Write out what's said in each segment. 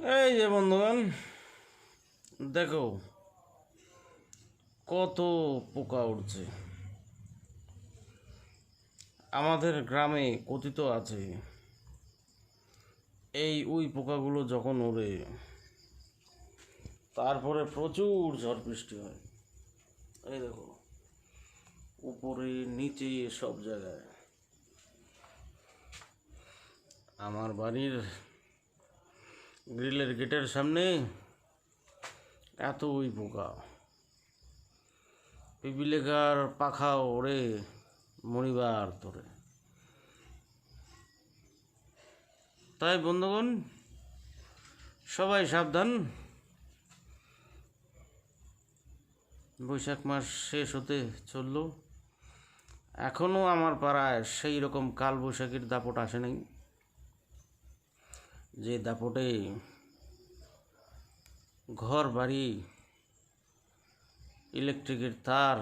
এই যে বন্ধুগণ, দেখো কত পোকা উঠছে। আমাদের গ্রামে কথিত আছে, এই উই পোকাগুলো যখন ওড়ে তারপরে প্রচুর ঝড় বৃষ্টি হয়। এই দেখো, উপরে নিচে সব জায়গায়। আমার বাড়ির গ্রিলের গেটের সামনে এত উই পোকা, পিপিলিকার পাখা ওড়ে মরিবার তোরে। তাই বন্ধুগণ, সবাই সাবধান। বৈশাখ মাস শেষ হতে চলল, এখনও আমার পাড়ায় সেই রকম কালবৈশাখীর দাপট আসে নাই, যে দাপটে ঘর বাড়ি, ইলেকট্রিকের তার,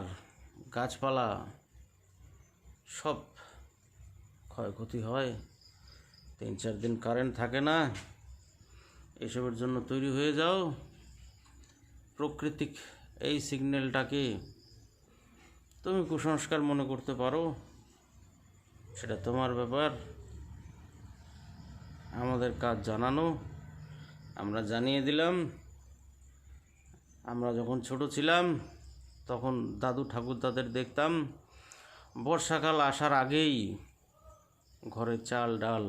গাছপালা সব ক্ষয়ক্ষতি হয়। 3-4 দিন কারেন্ট থাকে না। এসবের জন্য তৈরি হয়ে যাও। প্রাকৃতিক এই সিগন্যালটাকে তুমি কুসংস্কার মনে করতে পারো, সেটা তোমার ব্যাপার। আমাদের কাজ জানানো, আমরা জানিয়ে দিলাম। আমরা যখন ছোট ছিলাম তখন দাদু ঠাকুরদাদের দেখতাম বর্ষাকাল আসার আগেই ঘরে চাল ডাল,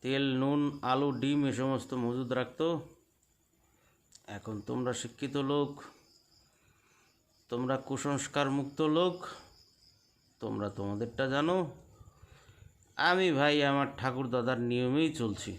তেল নুন আলু ডিম এ সমস্ত মজুদ রাখতো। এখন তোমরা শিক্ষিত লোক, তোমরা কুসংস্কার মুক্ত লোক, তোমরা তোমাদেরটা জানো। আমি ভাই আমার ঠাকুর দাদার নিয়মেই চলছি।